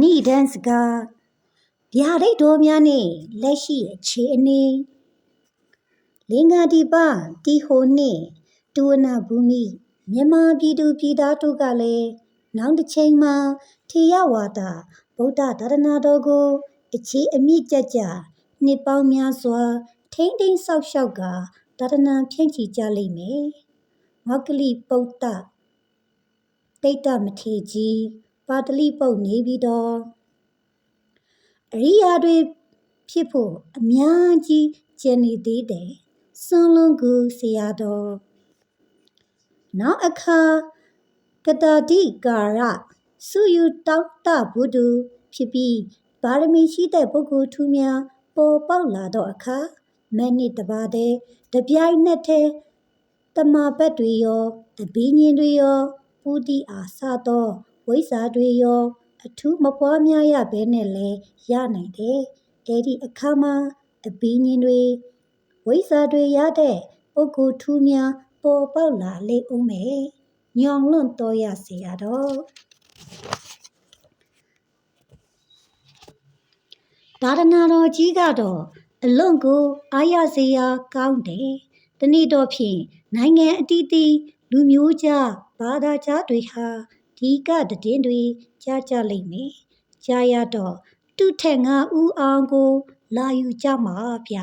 နိဒန်းစကားဗျာဒိတ်တော်များနှင့်လက်ရှိအခြေအနေလင်္ကာဒီပတီဟိုနှင့်တူဝနဘူမိမြန်မာပြည်သူပြည်သားတို့ကလည်းနောက်တစ်ချိန်မှာထေရဝါဒဗုဒ္ဓသာသနာတော်ကိုအခြေအမြစ်ကျကျနှစ်ပေါင်းများစွာထိမ့်သိမ်းဆောက်ရှောက်ကသာသနာဖြန့်ချီကြလိမ့်မယ်။မောက္ကလိပုတ္တတိတ္တမထေကြီးပါဠိပုတ်နေပြီးတော့အရိယာတွေဖြစ်ဖို့အများကြီးကျန်နေသေးတယ်စွန့်လွန်ကူဆရာတော်နောက်အခါကတာတိကာရစုယူတောက်တဘုဒ္ဓဖြစ်ပြီးပါရမီရှိတဲ့ပုဂ္ဂိုလ်ထူးများပေါ်ပေါက်လာတော့အခါမနှစ်တပါးတည်းတပြိုင်နက်တည်းတမာဘတ်တွေရောတပင်းညင်တွေရောပူတိအားစသောဝိဇ္ဇာတွေရောအထူးမပွားများရဘဲနဲ့လည်းရနိုင်တယ်အဲဒီအခါမှာအပင်းညင်တွေဝိဇ္ဇာတွေရတဲ့ပုဂ္ဂိုလ်ထူးများပေါ်ပေါက်လာလေဦးမယ်ညောင်လွန့်တော်ရစေရတော့သာသနာတော်ကြီးကတော့အလွန်ကိုအားရစေရာကောင်းတယ်တနည်းတော့ဖြင့်နိုင်ငံအသီးသီးလူမျိုးကြားဘာသာကြားတွေဟာဒီကတည်င်းတွေကြားကြလိမ့်မယ်ကြားရတော့သူ့ထက်ငါဦးအောင်ကိုလာယူကြမှာဗျ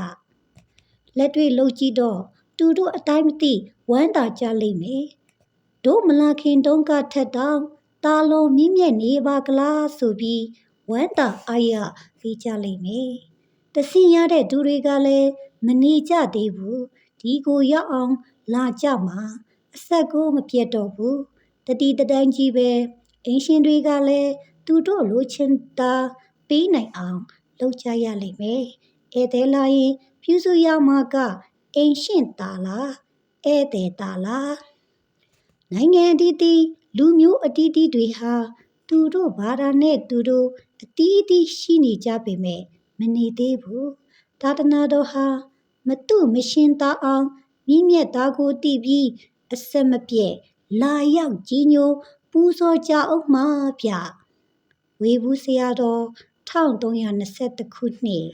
လက်တွေ့လှုပ်ကြည့်တော့သူတို့အတိုင်းမသိဝမ်းသာကြလိမ့်မယ်တို့မလာခင်တုန်းကထက်တောင်တာလုံးမြင့်မြတ်နေပါကလားဆိုပြီးဝမ်းသာအားရပြီးကြလိမ့်မယ်တဆင်ရတဲ့သူတွေကလည်းမနေကြသေးဘူးဒီကိုရောက်အောင်လာကြမှာအဆက်ကိုမပြတ်တော့ဘူးတတိတတိုင်းကြီးပဲအင်းရှင်တွေကလည်းသူတို့လိုချင်တာပေးနိုင်အောင်လုပ်ကြရလိမ့်မယ်ဧည့်သည်လာရင်ပြုစုရမှာကအိမ်ရှင်တာလားဧည့်သည်တာလားနိုင်ငံအသီးသီးလူမျိုးအသီးသီးတွေဟာသူတို့ဘာသာနဲ့သူတို့အသီးသီးရှိနေကြပေမဲ့မနေသေးဘူးသာသနာတော်ဟာမတုမရှင်သားအောင်မြင့်မြတ်သားကိုတည်ပြီးအဆက်မပြည့်လာရောက်ကြီးညိုပူဇော်ကြအောင်မှာဗျဝေဘူးဆရာတော်1321ခုနှစ်